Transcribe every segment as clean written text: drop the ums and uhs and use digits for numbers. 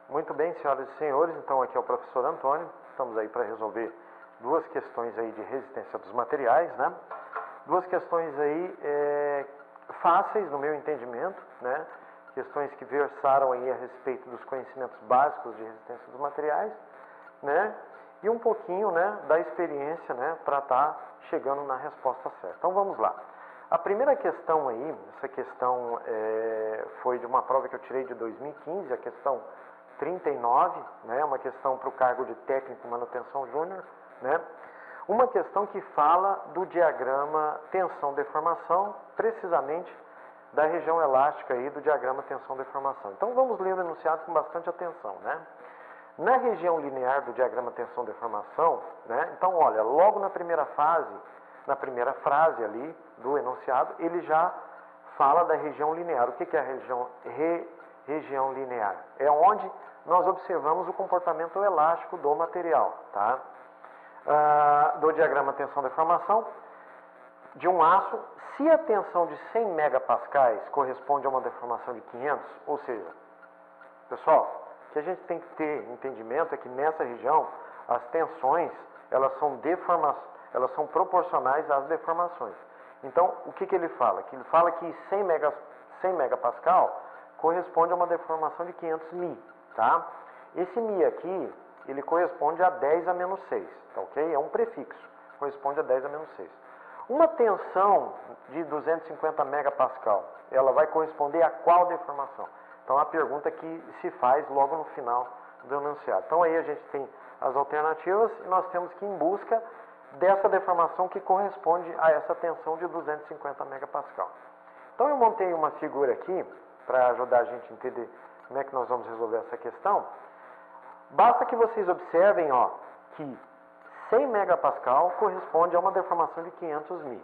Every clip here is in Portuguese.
Muito bem, senhoras e senhores, então aqui é o professor Antônio, estamos aí para resolver duas questões aí de resistência dos materiais, né? Duas questões aí fáceis no meu entendimento, né? Questões que versaram aí a respeito dos conhecimentos básicos de resistência dos materiais, né? E um pouquinho, né, da experiência, né, para estar chegando na resposta certa. Então vamos lá. A primeira questão aí, essa questão foi de uma prova que eu tirei de 2015, a questão 39, né, uma questão para o cargo de técnico manutenção júnior, né, uma questão que fala do diagrama tensão-deformação, precisamente da região elástica aí do diagrama tensão-deformação. Então vamos ler o enunciado com bastante atenção, né. Na região linear do diagrama tensão-deformação, né, então olha, logo na primeira frase ali do enunciado, ele já fala da região linear. O que é a região linear? É onde nós observamos o comportamento elástico do material, tá? Do diagrama tensão-deformação de um aço, se a tensão de 100 megapascais corresponde a uma deformação de 500, ou seja, pessoal, o que a gente tem que ter entendimento é que nessa região as tensões elas são proporcionais às deformações. Então, o que ele fala? Que ele fala que 100 megapascal corresponde a uma deformação de 500 mi, tá? Esse mi aqui, ele corresponde a 10 a menos 6, tá ok? É um prefixo, corresponde a 10 a menos 6. Uma tensão de 250 megapascal, ela vai corresponder a qual deformação? Então, a pergunta que se faz logo no final do enunciado. Então, aí a gente tem as alternativas e nós temos que ir em busca dessa deformação que corresponde a essa tensão de 250 megapascal. Então, eu montei uma figura aqui para ajudar a gente a entender como é que nós vamos resolver essa questão. Basta que vocês observem, ó, que 100 megapascal corresponde a uma deformação de 500 mi.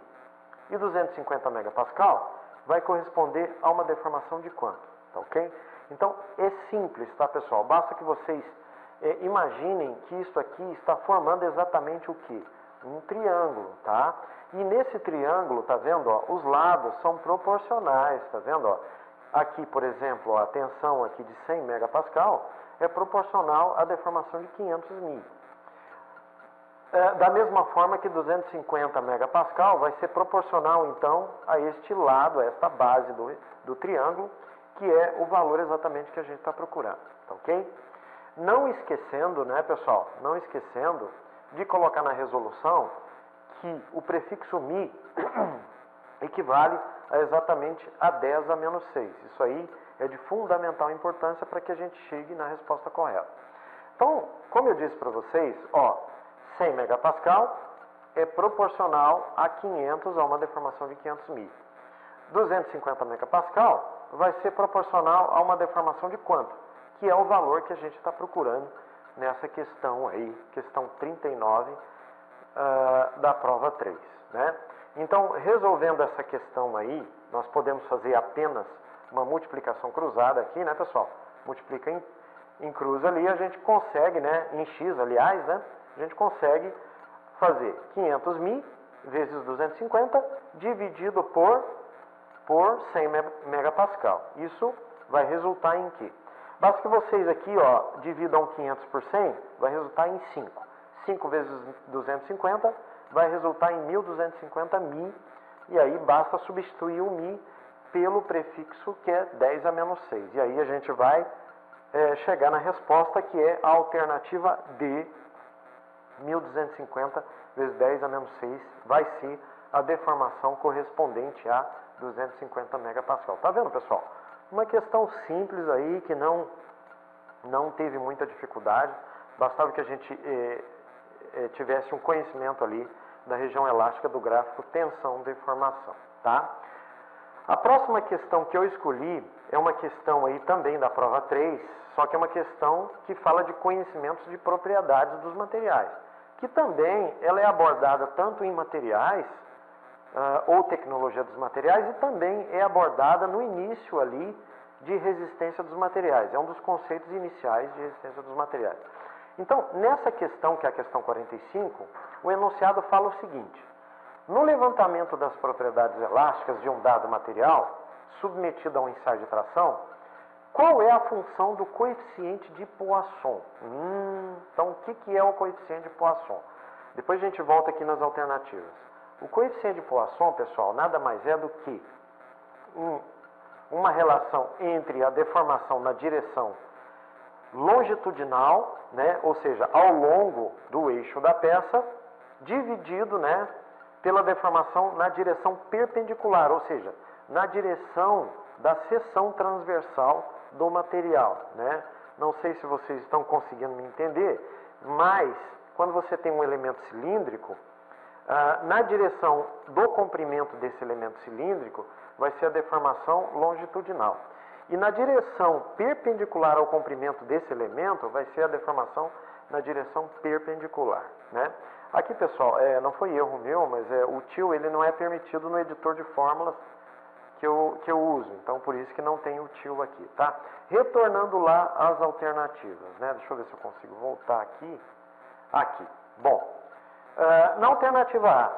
E 250 megapascal vai corresponder a uma deformação de quanto? Tá ok? Então, é simples, tá, pessoal? Basta que vocês imaginem que isso aqui está formando exatamente o quê? Um triângulo, tá? E nesse triângulo, tá vendo, ó, os lados são proporcionais, tá vendo, ó? Aqui, por exemplo, ó, a tensão aqui de 100 megapascal é proporcional à deformação de 500 mi. Da mesma forma que 250 megapascal vai ser proporcional, então, a este lado, a esta base do triângulo, que é o valor exatamente que a gente está procurando, tá ok? Não esquecendo, né, pessoal, não esquecendo de colocar na resolução que o prefixo mi equivale a exatamente a 10 a menos 6. Isso aí é de fundamental importância para que a gente chegue na resposta correta. Então, como eu disse para vocês, ó, 100 megapascal é proporcional a 500, a uma deformação de 500 mi. 250 megapascal vai ser proporcional a uma deformação de quanto? Que é o valor que a gente está procurando nessa questão aí, questão 39 da prova 3, né? Então, resolvendo essa questão aí, nós podemos fazer apenas uma multiplicação cruzada aqui, né, pessoal? Multiplica em cruz ali, a gente consegue, né, em x, aliás, né, a gente consegue fazer 500 mi vezes 250 dividido por 100 megapascal. Isso vai resultar em quê? Basta que vocês aqui, ó, dividam 500 por 100, vai resultar em 5. 5 vezes 250 vai resultar em 1.250 mi, e aí basta substituir o mi pelo prefixo que é 10 a menos 6. E aí a gente vai chegar na resposta que é a alternativa D, 1.250 vezes 10 a menos 6, vai ser a deformação correspondente a 250 megapascal. Tá vendo, pessoal? Uma questão simples aí, que não teve muita dificuldade, bastava que a gente tivesse um conhecimento ali da região elástica do gráfico tensão-deformação, tá? A próxima questão que eu escolhi é uma questão aí também da prova 3, só que é uma questão que fala de conhecimentos de propriedades dos materiais, que também ela é abordada tanto em materiais, ou tecnologia dos materiais, e também é abordada no início ali de resistência dos materiais. É um dos conceitos iniciais de resistência dos materiais. Então, nessa questão, que é a questão 45, o enunciado fala o seguinte: no levantamento das propriedades elásticas de um dado material, submetido a um ensaio de tração, Qual é a função do coeficiente de Poisson? Então, o que é o coeficiente de Poisson? Depois a gente volta aqui nas alternativas. O coeficiente de Poisson, pessoal, nada mais é do que uma relação entre a deformação na direção longitudinal, né, ou seja, ao longo do eixo da peça, dividido, né, pela deformação na direção perpendicular, ou seja, na direção da seção transversal do material, né? Não sei se vocês estão conseguindo me entender, mas quando você tem um elemento cilíndrico, na direção do comprimento desse elemento cilíndrico vai ser a deformação longitudinal. E na direção perpendicular ao comprimento desse elemento vai ser a deformação na direção perpendicular, né? Aqui, pessoal, não foi erro meu, mas o til ele não é permitido no editor de fórmulas que eu uso, então por isso que não tem o til aqui, tá? Retornando lá às alternativas, né? Deixa eu ver se eu consigo voltar aqui. Aqui. Bom, na alternativa A,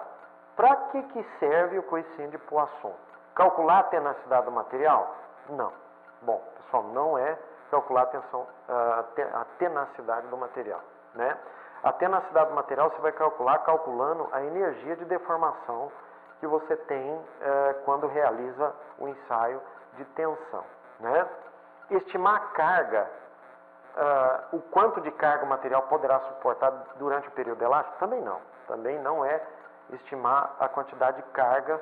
para que serve o coeficiente de Poisson? Calcular a tenacidade do material? Não. Bom, pessoal, não é calcular a tenacidade do material, né? A tenacidade do material você vai calcular calculando a energia de deformação que você tem quando realiza o ensaio de tensão, né? Estimar a carga, o quanto de carga o material poderá suportar durante o período elástico? Também não é estimar a quantidade de carga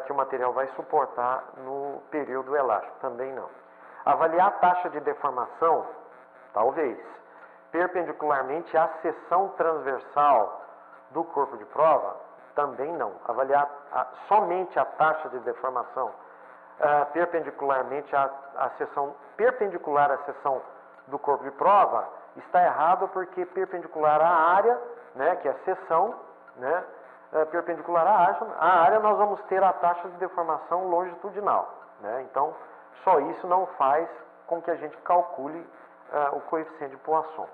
que o material vai suportar no período elástico, também não. Avaliar a taxa de deformação? Talvez. Perpendicularmente à seção transversal do corpo de prova? Também não. Avaliar somente a taxa de deformação perpendicularmente à seção perpendicular à seção do corpo de prova está errado, porque perpendicular à área, né, que é a seção, né, perpendicular à área nós vamos ter a taxa de deformação longitudinal, né? Então, só isso não faz com que a gente calcule o coeficiente de Poisson.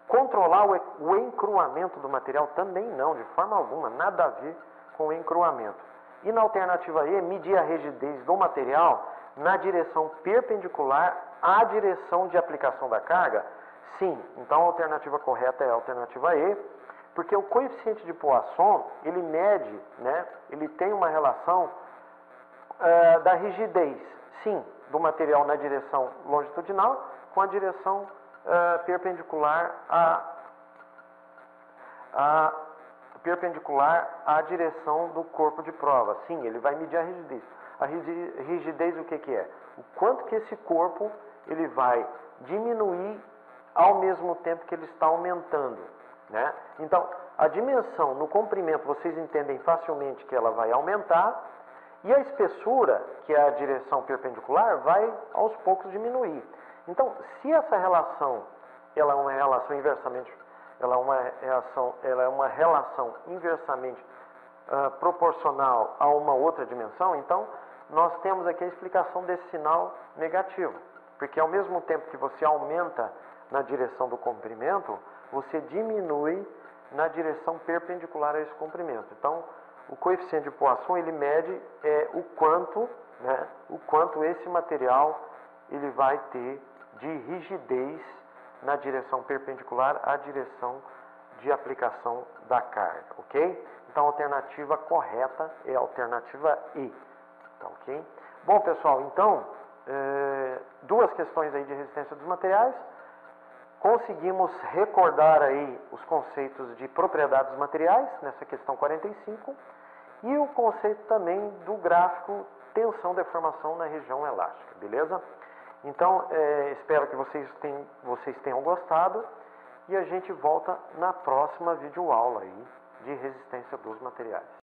Controlar o encruamento do material? Também não, de forma alguma, nada a ver com o encruamento. E na alternativa E, medir a rigidez do material na direção perpendicular à direção de aplicação da carga? Sim, então a alternativa correta é a alternativa E, porque o coeficiente de Poisson, ele mede, né, ele tem uma relação da rigidez, sim, do material na direção longitudinal com a direção perpendicular à direção do corpo de prova. Sim, ele vai medir a rigidez. A rigidez, o que é? O quanto que esse corpo ele vai diminuir ao mesmo tempo que ele está aumentando, né? Então, a dimensão no comprimento, vocês entendem facilmente que ela vai aumentar, e a espessura, que é a direção perpendicular, vai aos poucos diminuir. Então, se essa relação ela é uma relação inversamente proporcional a uma outra dimensão, então nós temos aqui a explicação desse sinal negativo, porque ao mesmo tempo que você aumenta na direção do comprimento, você diminui na direção perpendicular a esse comprimento. Então, o coeficiente de Poisson ele mede o quanto esse material ele vai ter de rigidez na direção perpendicular à direção de aplicação da carga, ok? Então, a alternativa correta é a alternativa E, tá ok? Bom, pessoal, então, duas questões aí de resistência dos materiais. Conseguimos recordar aí os conceitos de propriedades dos materiais, nessa questão 45, e o conceito também do gráfico tensão-deformação na região elástica, beleza? Então, espero que vocês tenham gostado e a gente volta na próxima videoaula aí de resistência dos materiais.